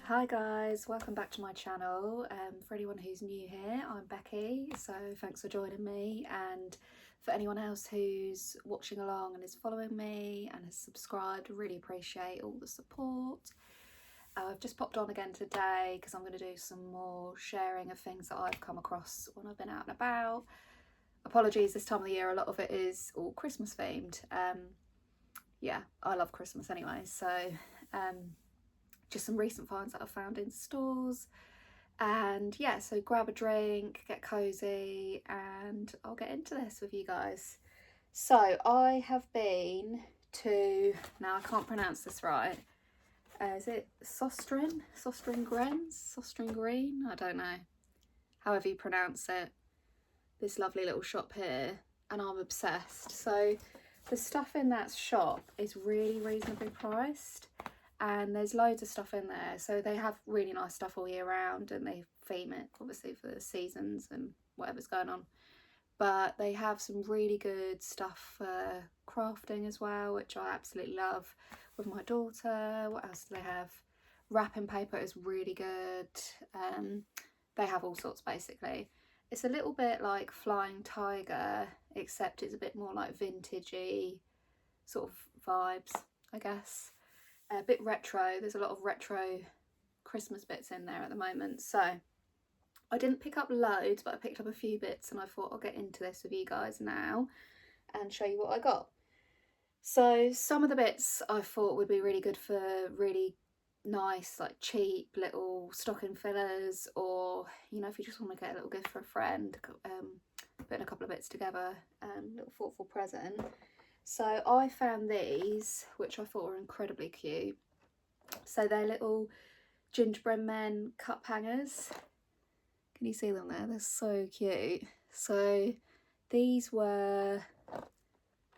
Hi guys, welcome back to my channel. For anyone who's new here, I'm Becky, so thanks for joining me, and for anyone else who's watching along and is following me and has subscribed, really appreciate all the support. I've just popped on again today because I'm going to do some more sharing of things that I've come across when I've been out and about. Apologies, this time of the year a lot of it is all Christmas themed. Yeah, I love Christmas anyway, so just some recent finds that I've found in stores. And yeah, so grab a drink, get cozy, and I'll get into this with you guys. So I have been to, now I can't pronounce this right, is it Søstrene Grene? I don't know, however you pronounce it. This lovely little shop here, and I'm obsessed. So the stuff in that shop is really reasonably priced, and there's loads of stuff in there. So they have really nice stuff all year round, and they theme it obviously for the seasons and whatever's going on. But they have some really good stuff for crafting as well, which I absolutely love with my daughter. What else do they have? Wrapping paper is really good. They have all sorts basically. It's a little bit like Flying Tiger, except it's a bit more like vintagey sort of vibes, I guess. A bit retro. There's a lot of retro Christmas bits in there at the moment. So I didn't pick up loads, but I picked up a few bits, and I thought I'll get into this with you guys now and show you what I got. So some of the bits I thought would be really good for really nice, like cheap little stocking fillers, or you know, if you just want to get a little gift for a friend, putting a couple of bits together, little thoughtful present. So I found these, which I thought were incredibly cute. So they're little gingerbread men cup hangers. Can you see them there? They're so cute. So these were,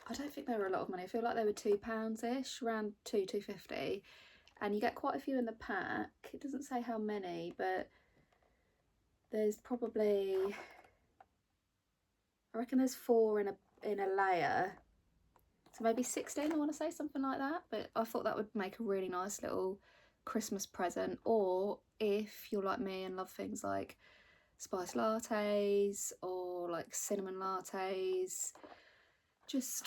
I don't think they were a lot of money. I feel like they were £2-ish, around £2.50. And you get quite a few in the pack. It doesn't say how many, but there's probably, I reckon there's 4 in a layer. So maybe 16, I want to say, something like that. But I thought that would make a really nice little Christmas present. Or if you're like me and love things like spice lattes or like cinnamon lattes, just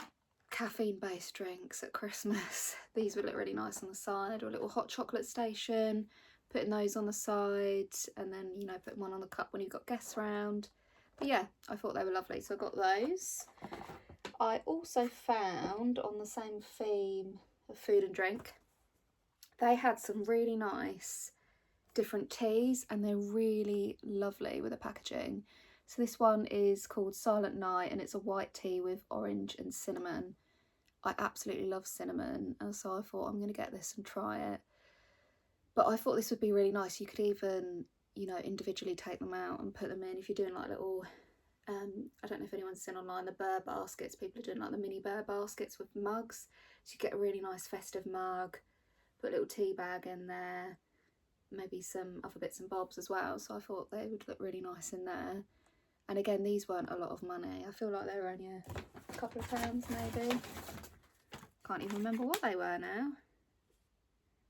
caffeine based drinks at Christmas, these would look really nice on the side. Or a little hot chocolate station, putting those on the side, and then, you know, putting one on the cup when you've got guests round. But yeah, I thought they were lovely, so I got those. I also found, on the same theme of food and drink, they had some really nice different teas, and they're really lovely with the packaging. So this one is called Silent Night, and it's a white tea with orange and cinnamon. I absolutely love cinnamon, and so I thought I'm going to get this and try it. But I thought this would be really nice. You could even, you know, individually take them out and put them in if you're doing like little, I don't know if anyone's seen online the bear baskets. People are doing like the mini bear baskets with mugs. So you get a really nice festive mug, put a little tea bag in there, maybe some other bits and bobs as well. So I thought they would look really nice in there. And again, these weren't a lot of money. I feel like they were only a couple of pounds maybe. Can't even remember what they were now.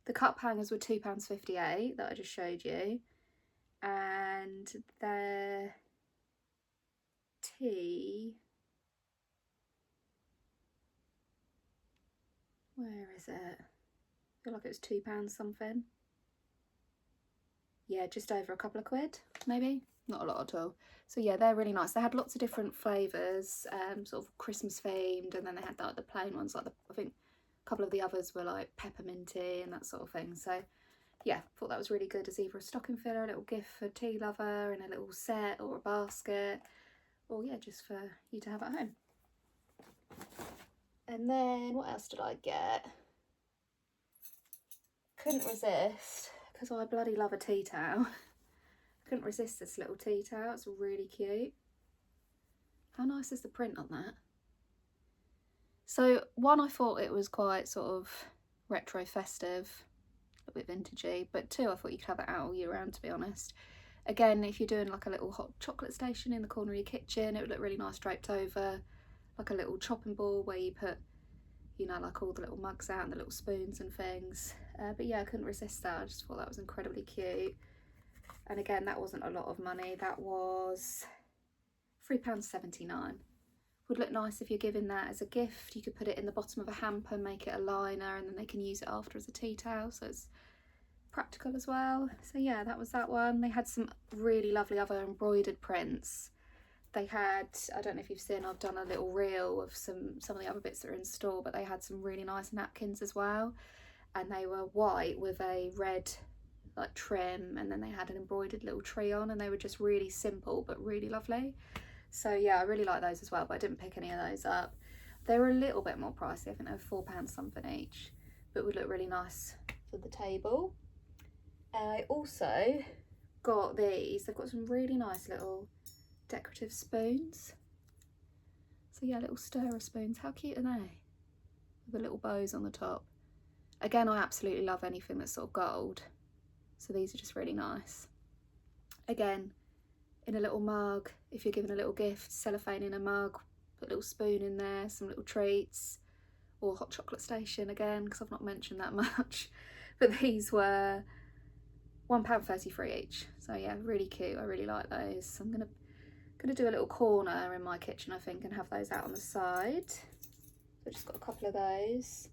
The cup hangers were £2.58 that I just showed you. And their tea, where is it? I feel like it was £2 something. Yeah, just over a couple of quid, maybe. Not a lot at all. So yeah, they're really nice. They had lots of different flavours, sort of Christmas themed, and then they had like the plain ones, like I think a couple of the others were like pepperminty and that sort of thing. So yeah, thought that was really good as either a stocking filler, a little gift for tea lover, and a little set or a basket, or yeah, just for you to have at home. And then what else did I get? Couldn't resist, because I bloody love a tea towel. Couldn't resist this little tea towel. It's really cute. How nice is the print on that? So one, I thought it was quite sort of retro festive, a bit vintagey, but two, I thought you could have it out all year round, to be honest. Again, if you're doing like a little hot chocolate station in the corner of your kitchen, it would look really nice draped over, like a little chopping board where you put you know, like all the little mugs out and the little spoons and things. But yeah, I couldn't resist that. I just thought that was incredibly cute. And again, that wasn't a lot of money. That was £3.79. Would look nice if you're giving that as a gift. You could put it in the bottom of a hamper, make it a liner, and then they can use it after as a tea towel, so it's practical as well. So yeah, that was that one. They had some really lovely other embroidered prints. They had, I don't know if you've seen, I've done a little reel of some of the other bits that are in store, but they had some really nice napkins as well, and they were white with a red like trim, and then they had an embroidered little tree on, and they were just really simple but really lovely. So yeah, I really like those as well, but I didn't pick any of those up. They were a little bit more pricey. I think they were £4 something each, but would look really nice for the table. I also got these. They've got some really nice little decorative spoons. So yeah, little stirrer spoons. How cute are they? With the little bows on the top. Again, I absolutely love anything that's sort of gold. So these are just really nice. Again, in a little mug, if you're giving a little gift, cellophane in a mug, put a little spoon in there, some little treats, or hot chocolate station again, because I've not mentioned that much. But these were £1.33 each. So yeah, really cute. I really like those. I'm gonna do a little corner in my kitchen, I think, and have those out on the side. So I've just got a couple of those.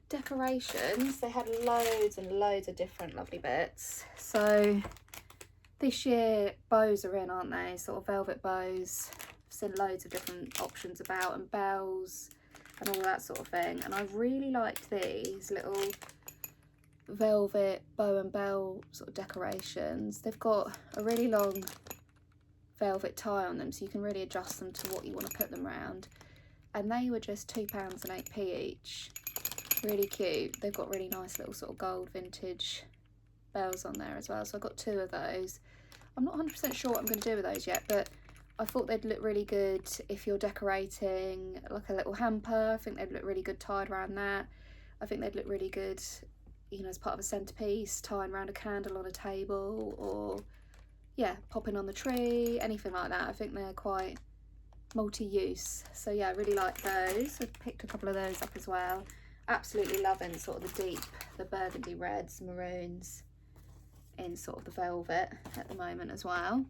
Decorations, they had loads and loads of different lovely bits. So this year bows are in, aren't they? Sort of velvet bows. I've seen loads of different options about, and bells and all that sort of thing. And I really liked these little velvet bow and bell sort of decorations. They've got a really long velvet tie on them, so you can really adjust them to what you want to put them around. And they were just £2.08 each. Really cute. They've got really nice little sort of gold vintage bells on there as well. So I got 2 of those. I'm not 100% sure what I'm going to do with those yet, but I thought they'd look really good if you're decorating like a little hamper. I think they'd look really good tied around that. I think they'd look really good, you know, as part of a centerpiece, tying around a candle on a table, or yeah, popping on the tree, anything like that. I think they're quite multi-use. So yeah, I really like those. I picked a couple of those up as well. Absolutely loving sort of the burgundy reds, maroons in sort of the velvet at the moment as well.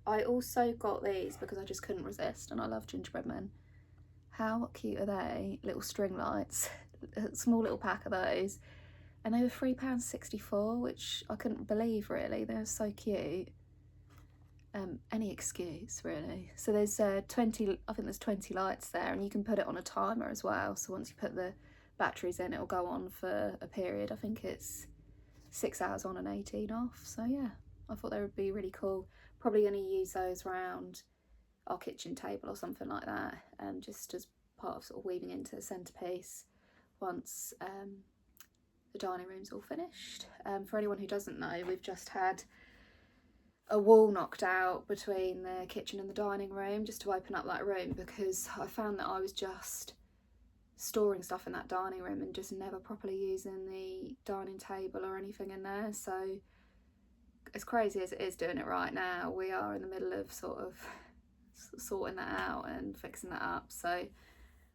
I also got these because I just couldn't resist, and I love gingerbread men. How cute are they? Little string lights, a small little pack of those, and they were £3.64, which I couldn't believe really. They were so cute. Any excuse really. So there's 20, I think there's 20 lights there, and you can put it on a timer as well. So once you put the batteries in, it'll go on for a period. I think it's 6 hours on and 18 off. So yeah, I thought they would be really cool. Probably going to use those around our kitchen table or something like that, just as part of sort of weaving into the centerpiece once the dining room's all finished. For anyone who doesn't know, we've just had a wall knocked out between the kitchen and the dining room just to open up that room, because I found that I was just storing stuff in that dining room and just never properly using the dining table or anything in there. So as crazy as it is doing it right now, we are in the middle of sort of sorting that out and fixing that up. So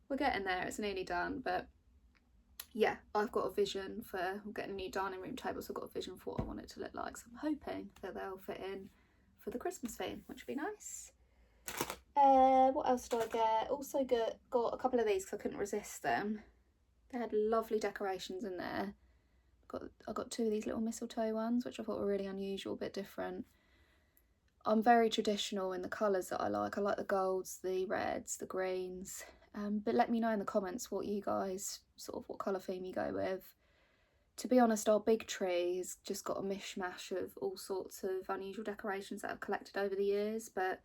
we're getting there, it's nearly done. But yeah, I've got a vision for getting a new dining room table, so I've got a vision for what I want it to look like. So I'm hoping that they'll fit in for the Christmas theme, which would be nice. What else did I get? Also got a couple of these because I couldn't resist them. They had lovely decorations in there. I got 2 of these little mistletoe ones, which I thought were really unusual, a bit different. I'm very traditional in the colours that I like. I like the golds, the reds, the greens. But let me know in the comments what you guys, sort of what colour theme you go with. To be honest, our big tree has just got a mishmash of all sorts of unusual decorations that I've collected over the years, but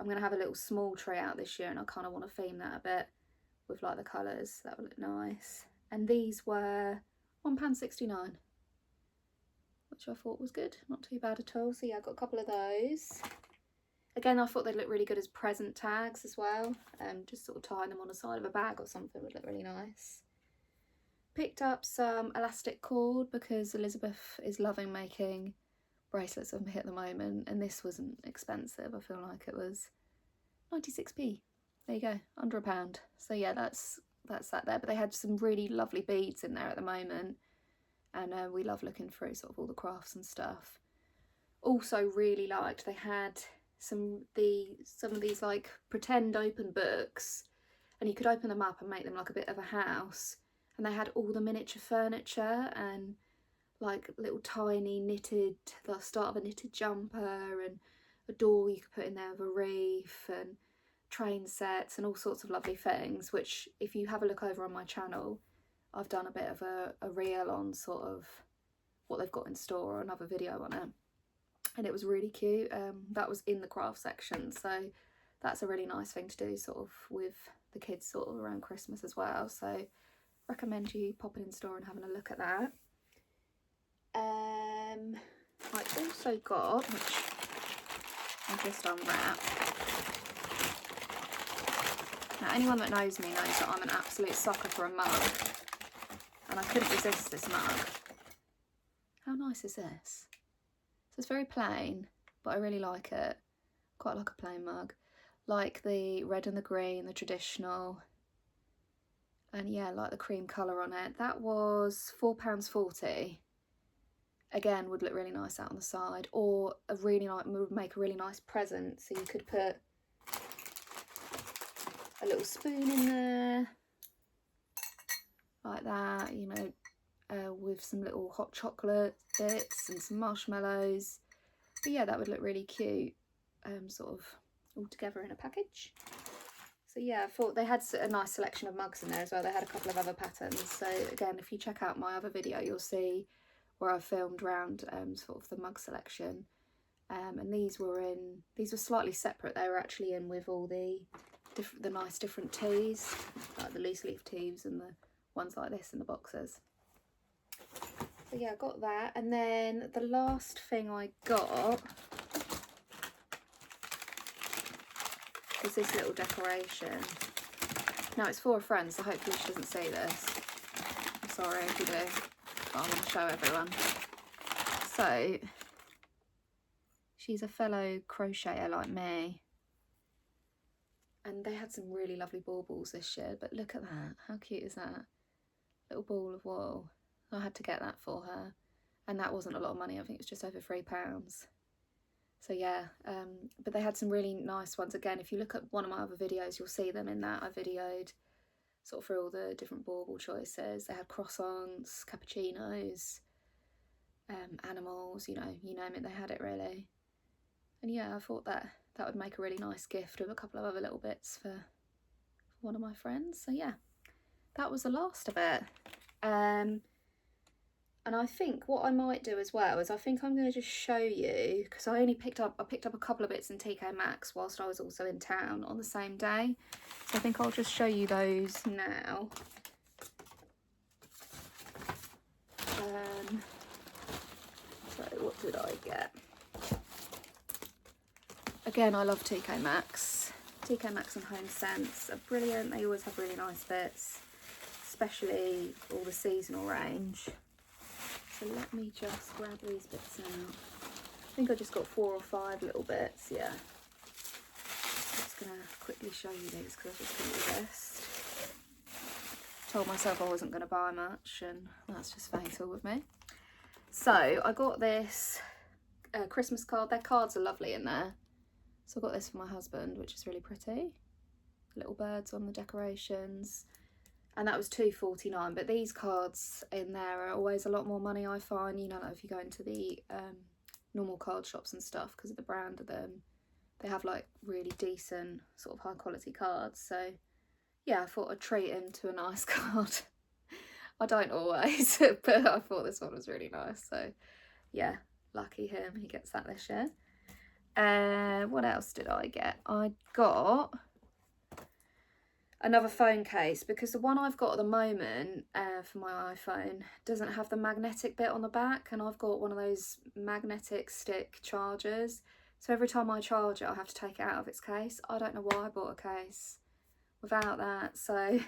I'm going to have a little small tree out this year, and I kind of want to theme that a bit with like the colours. That would look nice. And these were £1.69, which I thought was good, not too bad at all. So yeah, I got a couple of those. Again, I thought they'd look really good as present tags as well. Just sort of tying them on the side of a bag or something would look really nice. Picked up some elastic cord because Elizabeth is loving making bracelets of me at the moment, and this wasn't expensive. I feel like it was 96p. there you go, under £1. So yeah, that's that there. But they had some really lovely beads in there at the moment, and we love looking through sort of all the crafts and stuff. Also really liked, they had some of these like pretend open books, and you could open them up and make them like a bit of a house, and they had all the miniature furniture and like little tiny knitted, the start of a knitted jumper, and a door you could put in there with a reef, and train sets and all sorts of lovely things, which if you have a look over on my channel, I've done a bit of a reel on sort of what they've got in store, or another video on it, and it was really cute. That was in the craft section, so that's a really nice thing to do sort of with the kids sort of around Christmas as well, so recommend you popping in store and having a look at that. I also got, which I just unwrapped. Now anyone that knows me knows that I'm an absolute sucker for a mug, and I couldn't resist this mug. How nice is this? So it's very plain, but I really like it. Quite like a plain mug. Like the red and the green, the traditional. And yeah, like the cream colour on it. That was £4.40. Again, would look really nice out on the side, or a really nice, would make a really nice present. So you could put a little spoon in there, like that, you know, with some little hot chocolate bits and some marshmallows. But yeah, that would look really cute, sort of all together in a package. So yeah, I thought they had a nice selection of mugs in there as well. They had a couple of other patterns. So again, if you check out my other video, you'll see where I filmed around sort of the mug selection. And these were slightly separate. They were actually in with all the nice different teas, like the loose leaf teas and the ones like this in the boxes. So yeah, I got that. And then the last thing I got was this little decoration. Now it's for a friend, so hopefully she doesn't see this. I'm sorry if you do, but I'm going to show everyone. So she's a fellow crocheter like me, and they had some really lovely baubles this year, but look at that, how cute is that? Little ball of wool. I had to get that for her, and that wasn't a lot of money. I think it was just over £3. So yeah, but they had some really nice ones. Again, if you look at one of my other videos, you'll see them in that. I videoed sort of through all the different bauble choices. They had croissants, cappuccinos, animals, you know, you name it, they had it really. And yeah, I thought that would make a really nice gift with a couple of other little bits for one of my friends. So yeah, that was the last of it. And I think what I might do as well is I think I'm going to just show you, because I picked up a couple of bits in TK Maxx whilst I was also in town on the same day. So I think I'll just show you those now. So what did I get? Again, I love TK Maxx. TK Maxx and Home Sense are brilliant. They always have really nice bits, especially all the seasonal range. So let me just grab these bits out. I think I just got 4 or 5 little bits, yeah. I'm just going to quickly show you these because I just couldn't resist. Told myself I wasn't going to buy much, and that's just fatal with me. So I got this Christmas card. Their cards are lovely in there. So I got this for my husband, which is really pretty. Little birds on the decorations. And that was £2.49, but these cards in there are always a lot more money, I find. You know, like if you go into the normal card shops and stuff, because of the brand of them, they have like really decent sort of high quality cards. So yeah, I thought I'd treat him to a nice card. I don't always, but I thought this one was really nice. So yeah, lucky him, he gets that this year. What else did I get? I got another phone case, because the one I've got at the moment for my iPhone doesn't have the magnetic bit on the back, and I've got one of those magnetic stick chargers, so every time I charge it I have to take it out of its case. I don't know why I bought a case without that, so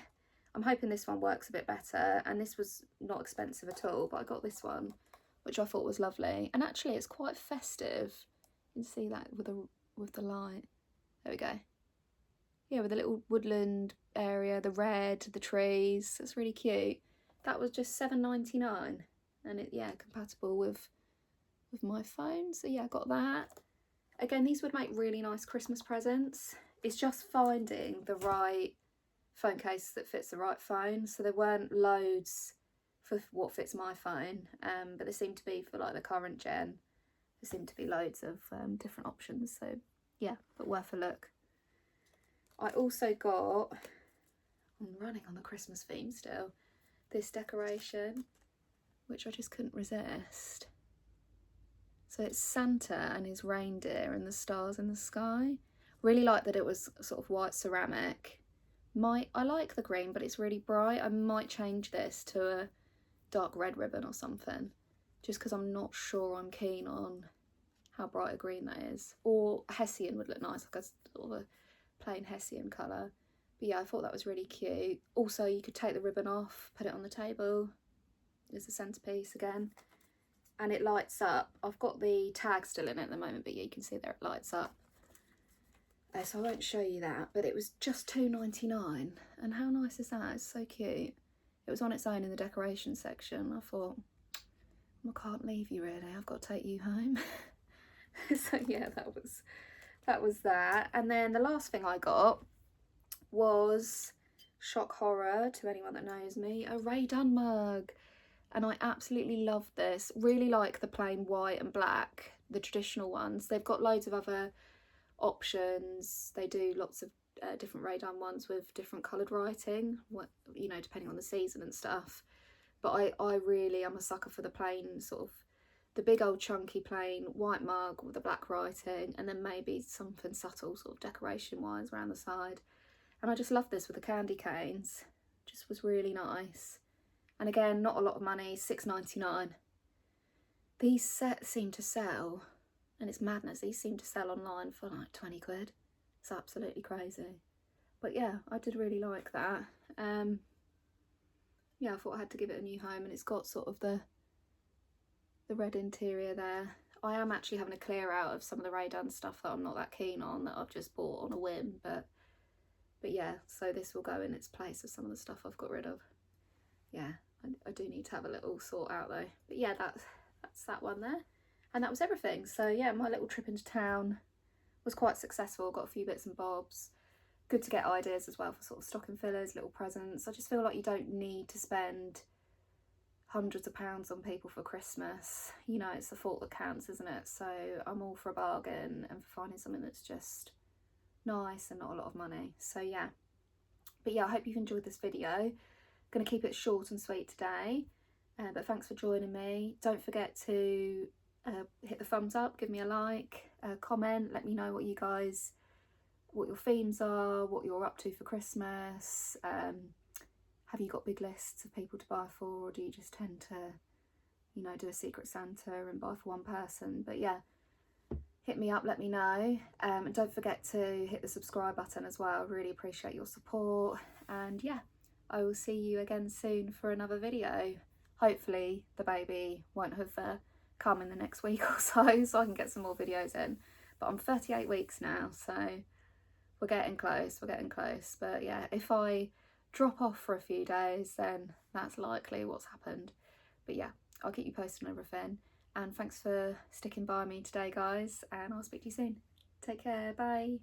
I'm hoping this one works a bit better. And this was not expensive at all, but I got this one, which I thought was lovely, and actually it's quite festive. You can see that with the light. There we go. yeah, with a little woodland area, the red, the trees. It's really cute. That was just $7.99, and it, yeah, compatible with my phone. So yeah, I got that. Again, these would make really nice Christmas presents. It's just finding the right phone case that fits the right phone. So there weren't loads for what fits my phone, but there seemed to be for like the current gen. There seemed to be loads of different options. So yeah, but worth a look. I also got, I'm running on the Christmas theme still, this decoration, which I just couldn't resist. So it's Santa and his reindeer and the stars in the sky. Really like that it was sort of white ceramic. I like the green, but it's really bright. I might change this to a dark red ribbon or something, just because I'm not sure I'm keen on how bright a green that is. Or Hessian would look nice, like a sort of a plain Hessian colour. But yeah, I thought that was really cute. Also, you could take the ribbon off, put it on the table as a centrepiece again, and it lights up. I've got the tag still in it at the moment, but yeah, you can see there it lights up. So I won't show you that, but it was just $2.99, and how nice is that? It's so cute. It was on its own in the decoration section. I thought, I can't leave you really, I've got to take you home. So yeah, that was that. And then the last thing I got was, shock horror to anyone that knows me, a Ray Dunn mug. And I absolutely love this. Really like the plain white and black, the traditional ones. They've got loads of other options. They do lots of different Ray Dunn ones with different coloured writing, you know, depending on the season and stuff. But I really am a sucker for the plain, sort of the big old chunky plain white mug with the black writing, and then maybe something subtle sort of decoration wise around the side. And I just love this with the candy canes. Just was really nice. And again, not a lot of money, $6.99. These sets seem to sell, and it's madness, these seem to sell online for like 20 quid. It's absolutely crazy. But yeah, I did really like that. Yeah, I thought I had to give it a new home, and it's got sort of the red interior there. I am actually having a clear out of some of the Ray Dunn stuff that I'm not that keen on, that I've just bought on a whim, but yeah, so this will go in its place of some of the stuff I've got rid of. Yeah, I do need to have a little sort out though. But yeah, that's that one there. And that was everything. So yeah, my little trip into town was quite successful. Got a few bits and bobs. Good to get ideas as well for sort of stocking fillers, little presents. I just feel like you don't need to spend hundreds of pounds on people for Christmas. You know, it's the thought that counts, isn't it? So I'm all for a bargain and for finding something that's just nice and not a lot of money. So yeah. But yeah, I hope you've enjoyed this video. Going to keep it short and sweet today, but thanks for joining me. Don't forget to hit the thumbs up, give me a like, comment, let me know what your themes are, what you're up to for Christmas. Have you got big lists of people to buy for, or do you just tend to, you know, do a secret Santa and buy for one person? But yeah, hit me up, let me know, and don't forget to hit the subscribe button as well. I really appreciate your support, and yeah, I will see you again soon for another video. Hopefully the baby won't have come in the next week or so I can get some more videos in. But I'm 38 weeks now, so we're getting close, But yeah, if I drop off for a few days, then that's likely what's happened. But yeah, I'll keep you posted on everything. And thanks for sticking by me today, guys, and I'll speak to you soon. Take care, bye.